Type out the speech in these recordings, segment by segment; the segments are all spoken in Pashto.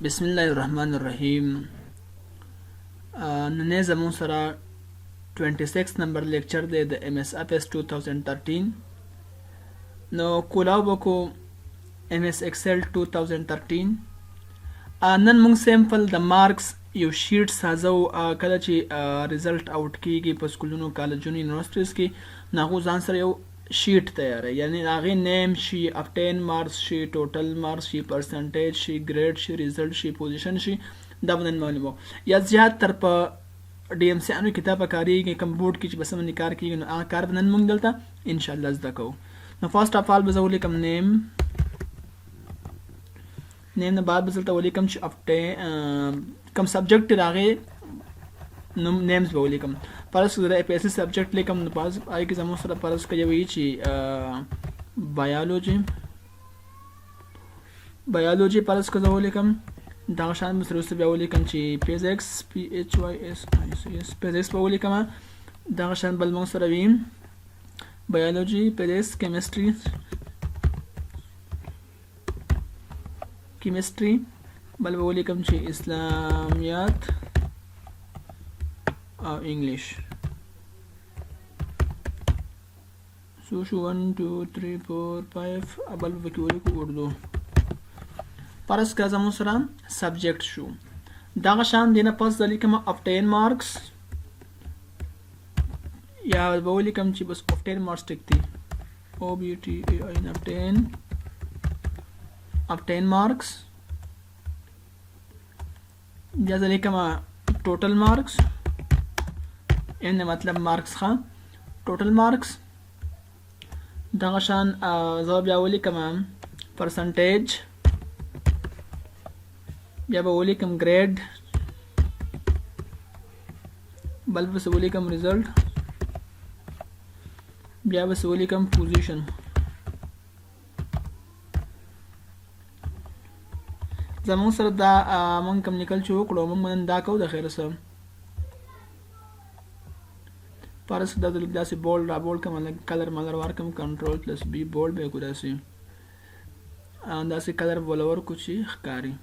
بسم الله الرحمن الرحیم. نن زمون سره 26 نمبر لیکچر دی د ام اس اف اس 2013. نو کولاو بکو ام اس ایکسل 2013. نن موږ سیمپل د مارکس یو شیټ سازو کله چې ریزلټ آوټ کیږي په سکولونو کالجونو یونیورسيټیز کې ناغو ځان سره یو شیټ تیار یعنی هغه نیم شي ابټین مارکس شي ټوټل مارکس شي پرسنټیج شي ګریډ شي ریزلټ شي پوزیشن شي دا باندې معلومه یا زیات تر په ډي ام سی انو کتابه کاریږي کوم بورډ کې چې بس باندې کار کیږي نو هغه کار باندې موږ دلته ان شاء الله زده کوو. نو فرست اف آل بزولې کوم نیم نه بعد بزلته ولې کوم چې ابټین کوم سبجیکټ راغی نو نیمز به ولیکم. فرض کړه د اپیسي سبجیکټ لیکم نو پاس آی کې زموږ سره فرض کړئ وی چې بایولوژي فرض کړه ولیکم دا شان مسره اوس بیا ولیکم چې فزکس پی ایچ وای اس آی سی اس فزکس په ولیکم دا شان بل موږ سره ویم بایولوژي فزکس کیمستري بل به ولیکم چې اسلامیات او انګلیش سو شو 1 2 3 4 5 ابل وکوي کو اردو پرس کا زمو سره سبجیکټ شو دا شان دینه پس د لیکم ابټین مارکس یا ولیکم چې بس ابټین مارکس ټکتی او بي ټي اي ان ابټین مارکس یا د لیکم ټوټل مارکس ان مطلب مارکس خان ټوټل مارکس دا شان زو بیا ولیکم پرسنټیج بیا به ولیکم ګریډ بل به ولیکم ریزلټ بیا به ولیکم پوزیشن. زمون سره دا مونږ کوم لیکل چې وکړو مونږ دا کوو د خیر سره پارس دا د داسې بولډ را بولډ کوم کلر ملر ورکم کنټرول پلس بی بولډ به کو داسې داسې کلر بولور کو چې ښکاری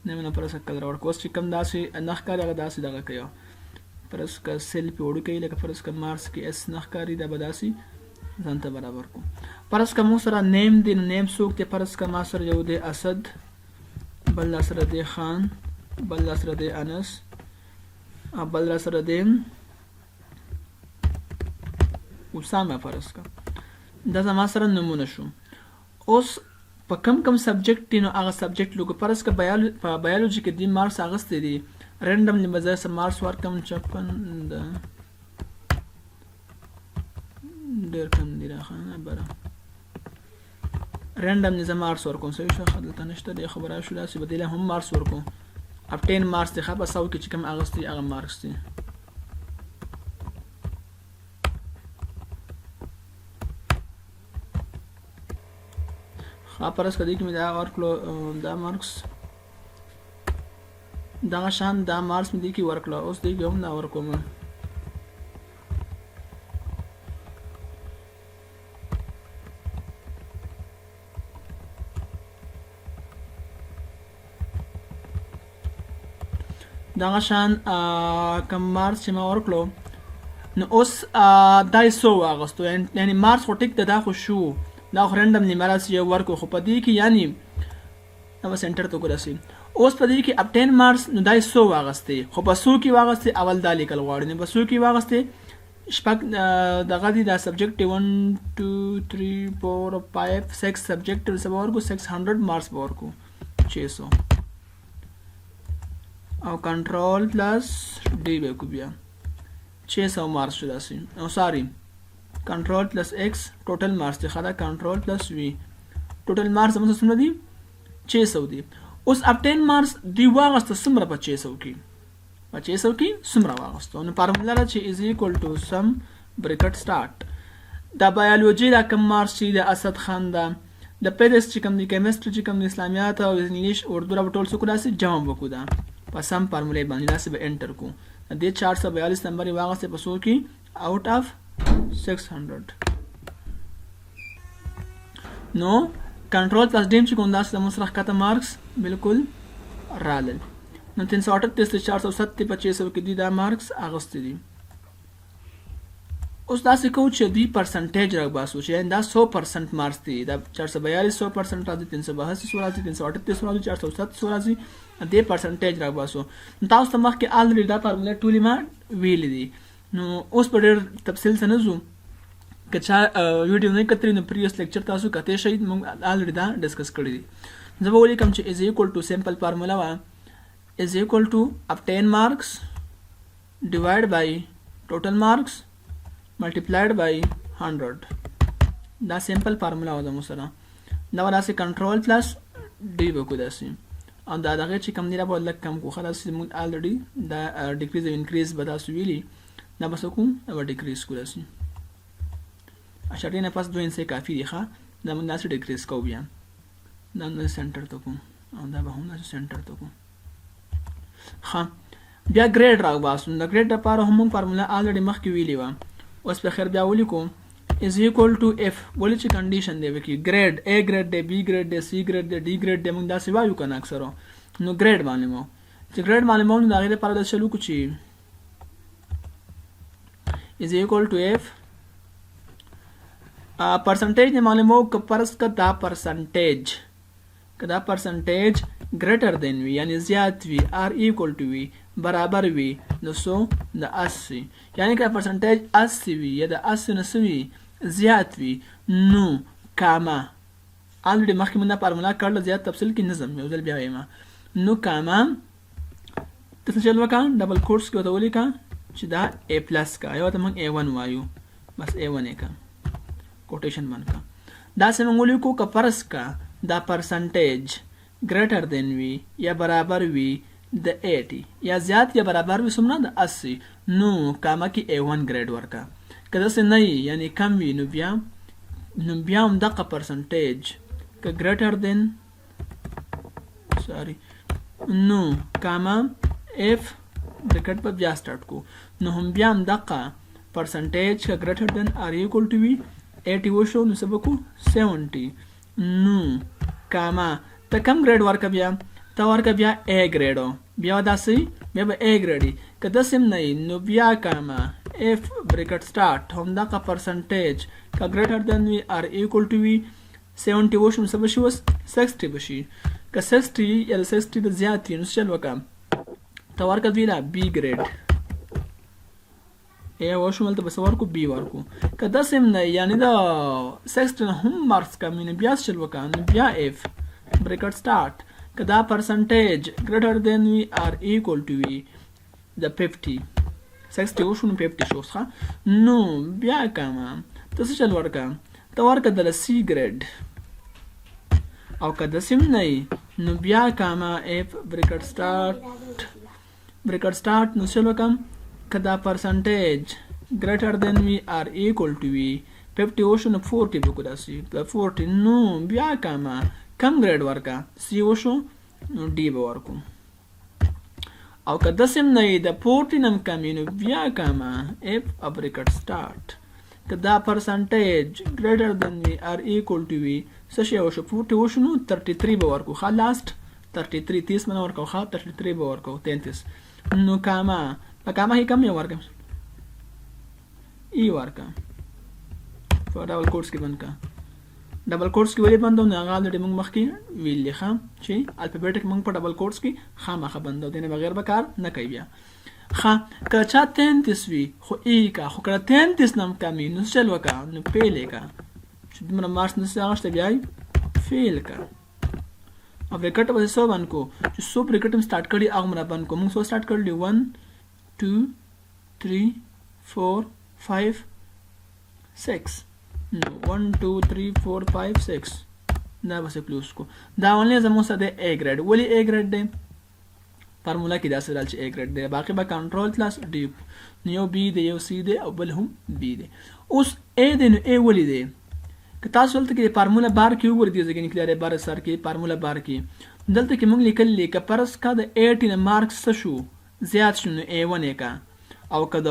نه منه پرس کلر ورکو اوس چې کوم داسې نه ښکاری هغه داسې دغه کوي پرس کا سیل په وړو کوي لکه پرس کا مارس کې اس نه ښکاری دا به داسې ځان ته برابر کو. پرس کا مو سره نیم دی نیم څوک دی پرس کا ما سره یو دی اسد بل سره دی خان بل سره دی انس بل را سره دیم اسامه فرض کا دا زما سره نمونه شو. اوس په کم سبجیکټ نو هغه سبجیکټ لوګو فرض کا بایولوژي کې دی مارکس اغستې دي رینډملی مزه سم مارکس ورکم 56 د ډیر کم دی راخانه بره رینډم نظام مارکس ورکوم سوي شو خدلته نشته دی خبره شو داسې بدله هم مارکس ورکوم ابټین مارکس دی خبر ساو کې چې کوم اغستی هغه مارکس دی. خا پرس کدی کې دا ورکلو دا مارکس دا شان دا مارکس مې دی کې ورکلو اوس دی هم نه ورکوم دا شان کم مارکس چې ما ورکړو نو اوس دای سو اغستو یعنی مارکس خو ټیک دا خو شو دا خو رندم مارکس یو ورکو خو پدې کې یعنی نو سنټر ته ګرځي اوس پدې کې ابټین مارکس نو دای سو اغستې خو په سو کې واغستې اول دا لیکل غواړي نو په سو کې واغستې شپږ دغه دي دا سبجیکټ 1 2 3 4 5 6 سبجیکټ سبا ورکو 600 مارکس ورکو 600 او کنټرول پلس डी به کو بیا 600 مارکس شو داسې او ساری کنټرول پلس ایکس ټوټل مارکس دی خدا کنټرول پلس وی ټوټل مارکس موږ څومره دي 600 دي. اوس ابټین مارکس دی واغسته څومره په 600 کې څومره واغسته نو فارمولا را چې از ایکوال ټو سم بریکټ سٹارټ دا بایولوژي دا کم مارکس چې د اسد خان دا د پیدس چې کوم دی کیمستري چې کوم د اسلامیات او انګلیش اردو را ټول څه کو داسې جمع وکړو دا په سم فارمولې باندې داسې به انټر کو د 442 نمبر یې واغسته په سو کې آوټ اف 600 نو کنټرول پلس ډیم چې کوم داسې زموږ سره ښکته مارکس بالکل رالل. نو 338 407 په 600 کې دي دا مارکس اغوستي دي. اوس داسې کوو چې دوی پرسنټیج راوباسو چې دا 100% مارکس دي. دا 442 100% راځي، 382 راځي، 338 راځي، 407 راځي، دې پرسنټیج راوباسو. تاسو ته مخکې الریډي دا فارموله ټولې ما ویلې دي. نو اوس په ډېر تفصیل سره نه ځو. که چا ویډیو نه کتلی نو پریوس لیکچر تاسو کتلی شئ، موږ الریډي دا ډسکس کړي دي. زه به ولیکم چې از ایکول ټو سمپل فارموله وه is equal to obtain marks divided by total marks multiplied by 100. دا سمپل فارمولا و زموږ سره. دا به داسې کنټرول پلس ډي به کړو داسې، او دا دغه چې کم دی دا به لږ کم کړو. ښه داسې موږ الریډي دا ډیکریز او انکریز به تاسو ویلي، دا به څه کوو، دا به ډیکریز کړو داسې. اشارې نه پس 2 انچه کافي دي. ښه دا موږ داسې ډیکریز کوو. بیا دا داسې سنټر ته کوو، او دا به هم داسې سنټر ته کوو. ښه بیا ګریډ راوباسو. د ګریډ لپاره هم موږ فارموله الریډي مخکې ویلې وه. اوس په خیر بیا ولیکو از ایکول ټو اف. ولې چې کنډیشن دی وکړي ګریډ A ګریډ دی، B ګریډ دی، C ګریډ دی، D ګریډ دی، موږ داسې وایو که نه اکثرو. نو ګریډ معلومو. چې ګریډ معلومو نو د هغې لپاره داسې چل وکړو چې از ایکول ټو اف پرسنټیج نه معلومو. که فرض که دا پرسنټیج greater than وي، یعنی زیات وي، آر ایکول ټو وي، برابر وي، نو سو د 80. یعنی که پرسنټیج 80 وي یا د 80 نه څه وي زیات وي، نو کاما الریډي مخکې موږ دا فارموله کړله، زیات تفصیل کې نه ځم، یو ځل بیا وایم. نو کاما ته څه چل وکړه، ډبل کوټس کې ورته ولیکه چې دا A پلس کا، یا ورته موږ A1 وایو، بس A1 یې کا، کوټیشن بند کا. داسې موږ ولیکو که فرض کا دا پرسنټیج greater than وي یا برابر وي د 80 یا زیات یا برابر وي څومره د 80، نو کاما کې A1 ګریډ ورکا. که داسې نه وي یعنی کم وي نو بیا هم دغه پرسنټیج که greater than نو کاما F برکټ په بیا سټارټ کو، نو هم بیا هم دغه پرسنټیج که greater than or equal to وي 80 وشو نو څه به کو 70. نو کاما ته کم ګریډ ورکه، بیا ته ورکه بیا A ګریډو، بیا داسې بیا به A ګریډي. که داسې هم نه نو بیا کاما F برکټ سټارټ هم دغه پرسنټیج که greater than وي or equal to وي 70 وشو نو څه به شي، اوس 60 به شي. که 60 یا د 60 د زیات وي نو څه چل وکړه، ته ورکه دوی لا B ګریډ A وشو ملته به څه ورکو B ورکو. که داسې هم نه یعنی د 60 نه هم مارکس کم وي نو بیا څه چل وکړه، نو بیا F bracket start که دا percentage greater than وي or equal to وي د 50 60 وشو نو 50 شو ښه. نو بیا کاما ته څه چل ورکه، ته ورکه د C ګریډ، او که داسې هم نه نو بیا کاما F bracket start نو چل وکم که دا percentage greater than وي or equal to وي 50 وشو نو 40 بکو داسې 40. نو بیا کاما کم ګریډ ورکا، C وشو نو D به ورکو. او که داسې هم نه وي د 40 نه هم کم وي نو بیا کاما F برکټ سټارټ که دا پرسنټیج greater than وي or equal to وي څه شی وشو 40 وشو نو 33 به ورکو. ښه لاست 33 30 منه ورکو، ښه 33 به ورکو 33. نو کاما په کاما هی کم یې ورکم ای ورکا په ډبل کوټس کې بند کا. ډبل کوټس کې ولې بندو نه، هغه الریډي موږ مخکې ویلې ښه چې الفابیټک موږ په ډبل کوټس کې خامخا بندو، دې نه بغیر به کار نه کوي. بیا ښه که چا 33 وي خو ای کا، خو کله 33 نه هم کم وي نو چل وکړه، نو فیل یې کا چې دومره مارکس نه څه اخیستی بیا یې فیل کا. او برکټ به څو بند کو چې څو برکټ هم سټارټ کړي هغومره بند کو. موږ څو سټارټ کړي 1 2 3 4 5 6 No, 1 2 3 4 5 6 دا بس کلوز کو. دا ولې زموږ سره د A ګریډ، ولی A ګریډ دی فارمولا کې داسې راځي چې A ګریډ دی، باقي به کنټرول پلس D، نو یو B دی یو C دی او بل هم B دی. اوس A دی نو A ولی دی، که تاسو دلته کې فارمولا بار کې وګورئ دې ځای کې لیکلی بار سر کې فارمولا بار کې دلته کې موږ لیکلی که فرض کا د 80 نه مارکس څه شو زیات شو نو A1 یې کا، او که د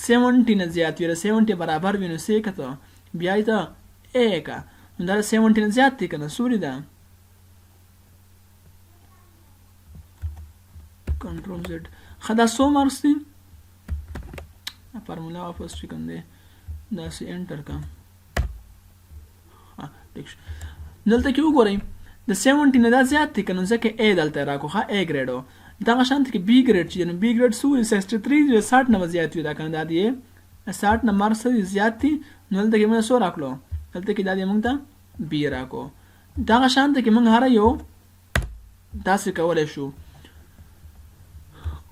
70 نه زیات وي 70 برابر وي نو څه یې کته بیا یې ته A کا. نو دا 17 زیات دی کنه سوري ده کنټرول زد خدا 100 مارکس دي فارمولا واپس چکن دی دا سي انټر کا دلته کې وګورئ د 17 دا زیات دي کنه ځکه A دلته راکو ښه A ګریډ دغه شانت کې B ګریډ چې نو B ګریډ سوري 63 یا 60 نه زیات وي دا کنه دا دی 60 نه مارکس زیات دي نو دلته کې موږ سو راکلو دلته کې دا دی موږ ته B راکو دغه شانت کې موږ هر یو داسې کولای شو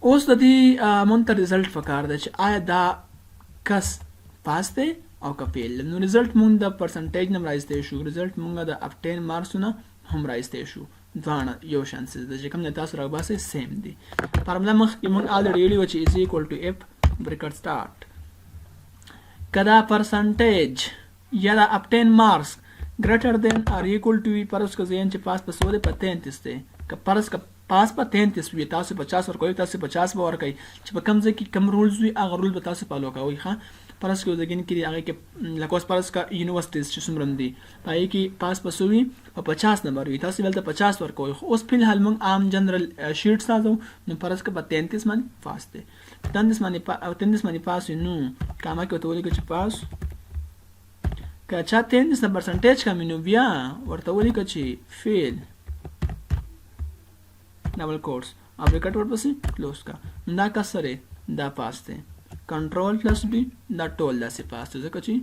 اوس د دې مونږ ته رزلټ پکار دی چې آیا دا کس پاس دی او که فیل نو رزلټ مونږ د پرسنټیج نه راځي شو رزلټ مونږ د ابټین مارکس نه هم راځي شو ځان یو شانس د چې کوم نه تاسو راغباسه سیم دی فارمولا مخ کې مونږ الریډي ویلو چې از ایکوال ټو اف بریکټ سٹارټ کدا پرسنټیج یا د ابټین مارکس greater than or equal to پرس کو زین چې پاس په 100 په 33 دی که پرس کا پاس په 33 وي تاسو 50 ور کوي تاسو 50 به ور کوي چې په کم ځای کې کم رولز وي هغه رول به تاسو فالو کوئ ښه پرس کو زګین کې هغه کې لکه پرس کا یونیورسيټیز چې څومره دي پای کې پاس په 100 وي په 50 نمبر وي تاسو ولته 50 ور کوي اوس په حال موږ عام جنرال شیټ سازو نو پرس کا په 33 باندې پاس دی 33 باندې پاس نو کما کې ته ولې چې پاس که چا 33 پرسنټیج کم نو بیا ورته ولې چې فیل ډبل کوټس او بریکټ ورپسې کلوز کا دا کسره دا پاس دی کنټرول پلس ډي دا ټول داسې پاس دی ځکه چې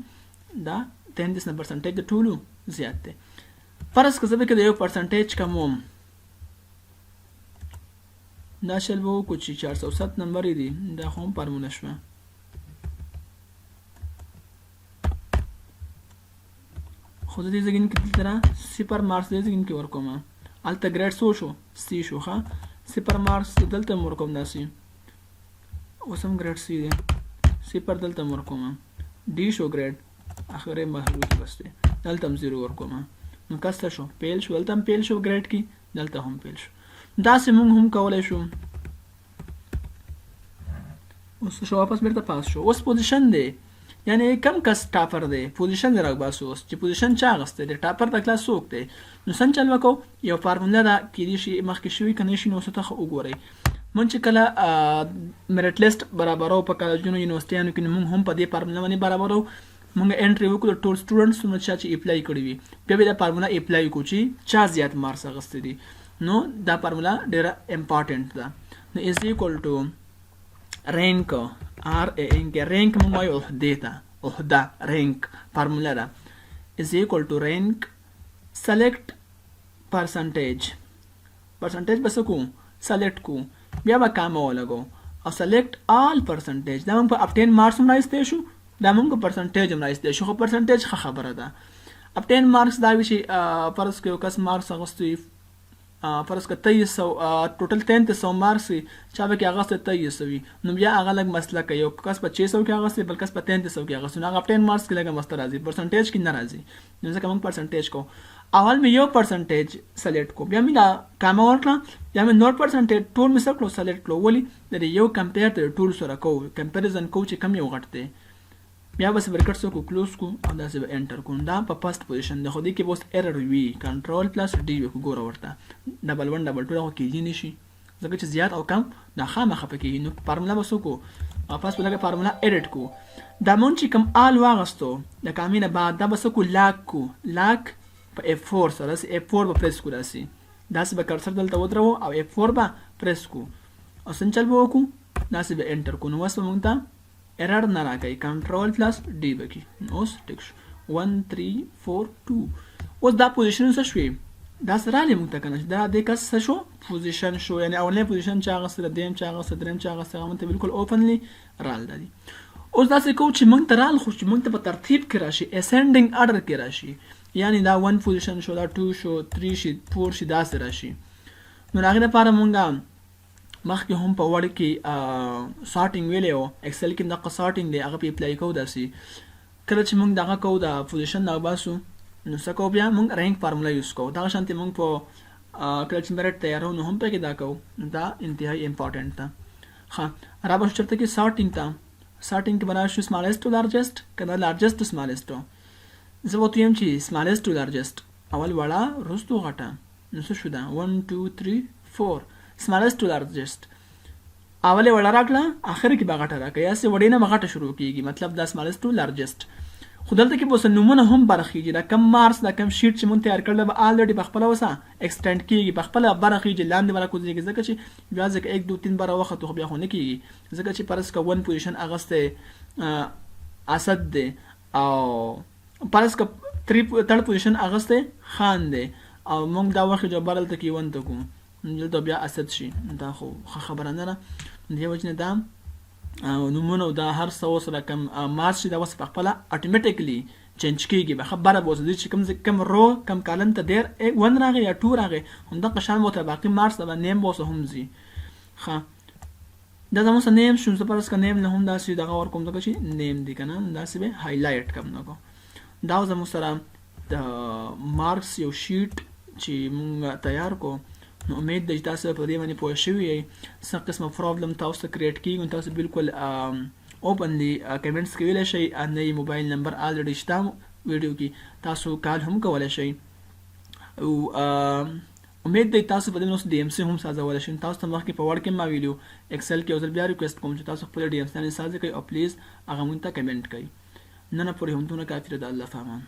دا 33 پرسنټیج د ټولو زیات دی فرض که زه به کې د 1% کموم دا شل به وکړو چې 407 نمبر دی دا خو هم فارموله شوه خو د دې ځګین کې دلته صفر مارکس دې ځګین کې ورکوم الته ګریډ سو شو سی شو ښه صفر مارکس دلته ورکوم داسې اوس هم ګریډ سی دی صفر دلته ورکوم ډي شو ګریډ اخره محلول بس دی دلته هم 0 ورکوم نو کسته شو پیل شو دلته هم پیل شو ګریډ کې دلته هم پیل شو داسې موږ هم کولای شو اوس شو واپس بیرته پاس شو اوس پوزیشن دی یعنی کم کس ټاپر دی پوزیشن راغ باسو اوس چې پوزیشن چا غسته دی ټاپر د کلاس څوک دی نو سن چل وکاو یو فارموله دا کې دي شي مخکې شوی کنه شي نو څه ته وګورئ مونږ چې کله میرټ لیست برابرو په کالجونو یونیورسيټیانو کې موږ هم په دې فارموله باندې برابرو موږ انټری وکړو ټول سټوډنټس نو چې اپلای کړی وي بیا به دا فارموله اپلای کو چې چا زیات مارکس غسته دي نو دا فارموله ډیره امپورټنت ده نو از ایکوال ټو رینک ار ان کې رینک موږ وایو دیتا دا رینک فارموله ده از ایکوال ټو رینک سلیکټ پرسنټیج بس کو سلیکټ کو بیا به کام ولګو او سلیکټ آل پرسنټیج دا موږ په ابټین مارکس هم راځته شو دا موږ په پرسنټیج هم راځته شو خو پرسنټیج خبره ده ابټین مارکس دا وی شي فرض کړو کس مارکس غوستي فرض کړه 2300 ټوټل 3300 مارکس چا به کې هغه 2300 وي نو بیا هغه لګ مسله کوي یو کس په 600 کې هغه بل کس په 3300 کې هغه نو هغه 10 مارکس کې لګ مسله راځي پرسنټیج کې نه راځي نو ځکه موږ پرسنټیج کو اول مې یو پرسنټیج سلیکټ کو بیا مې دا کام ورکړه بیا مې نوٹ پرسنټیج ټول مې سره کلو سلیکټ کړو ولی د یو کمپیر ته ټول سره کو کمپیریزن کو چې کم یو غټ دی بیا بس برکټ سو کو کلوز کو او دا سه انټر کو دا په فرست پوزیشن د خو دې کې بوس ایرر وی کنټرول پلس ډي کو ګور ورته ډبل 1 ډبل 2 کې نه شي ځکه چې زیات او کم دا خامخه پکې نو فارمولا بسو کو واپس بلګه فارمولا ایډیټ کو دا مونږ چې کم آل واغستو د کامینه بعد دا بسو کو لاک په F4 سره F4 به پریس کو راسي دا سه به کرسر دلته ودرو او F4 به پریس کو او سنچل به وکړو دا سه به انټر کو نو واسه مونږ ته ایرر نه راکای کنټرول پلس ډي بکی اوس ټیک 1 3 4 2 اوس دا پوزیشن څه شوی دا سره لې موږ ته کنه دا د کس څه شو پوزیشن شو یعنی اولنې پوزیشن چې هغه سره دیم چې هغه سره دریم چې هغه سره مونږ ته بالکل اوپنلی رال دی اوس دا څه کو چې مونږ ته رال خو چې مونږ ته په ترتیب کې راشي اسندنګ اډر کې راشي یعنی دا 1 پوزیشن شو دا 2 شو 3 شي 4 شي دا سره راشي نو هغه لپاره مونږ مخکې هم په وړ کې سارټینګ ویلو ایکسل کې دغه سارټینګ دی هغه په اپلای کوو داسي کله چې موږ دغه کوو دا پوزیشن نه باسو نو څه کوو بیا موږ رینک فارمولا یوز کوو دا شانتي موږ په کله چې میرټ تیارو نو هم پکې دا کوو دا انتهایی امپورټنت ده ها را به چرته کې سارټینګ کې بنا شو سمالست ټو لارجست کله لارجست ټو سمالست زه به یم چې سمالست ټو لارجست اول وړه وروستو غټه نو څه شو دا 1 2 3 4 سمالست ټو لارجست اول وړه راکړه اخر کې به غټه راکړه یا سه وړې نه غټه شروع کیږي مطلب دا سمالست ټو لارجست خو دلته کې به نمونه هم برخیږي دا کم مارکس دا کم شیټ چې مونږ تیار کړل به الریډي په خپل وسه ایکسټند کیږي په خپل برخیږي لاندې ولا کوزيږي ځکه چې بیا ځکه 1 2 3 بار وخت خو بیا خو نه کیږي ځکه چې پرس کا 1 پوزیشن اغسته اسد دی او پرس کا 3 پوزیشن اغسته خان دی او مونږ دا وخت جبرل ته کې ونته کوم دلته بیا اسد شي دا خو خبره نه ده دی وجنه دا نمونه دا هر څه سره کم مارس دا وس په خپل اتوماتیکلی چینج کیږي به خبره بوزي چې کم رو کم کالم ته ډیر 1 راغی یا 2 راغی هم د قشان مو ته باقي مارس دا نیم بوسه هم زی ښه دا زموږ سره نیم شون سپارس کا نیم نه هم دا سي دغه ور کوم دغه چې نیم دی کنه دا سي به هایلایټ کوم نو دا زموږ سره د مارکس یو شیټ چې مونږ تیار کو نو امید ده چې تاسو په دې باندې پوه شوي یئ څه قسمه پرابلم تاسو کریټ کیږي تاسو بالکل اوپنلی کمنټس کې ویلی شئ نه موبایل نمبر الریډي شته ویډیو کې تاسو کال هم کولی شئ او امید ده تاسو په دې نو ډي ام سي هم سازولی شئ تاسو ته مخکې په وړ کې ما ویلو ایکسل کې اوس بیا ریکوست کوم چې تاسو خپل ډي ام سي سازي کوئ او پلیز هغه مونږ ته کمنټ کړئ نن پورې هم تونه کافي ده الله فهمان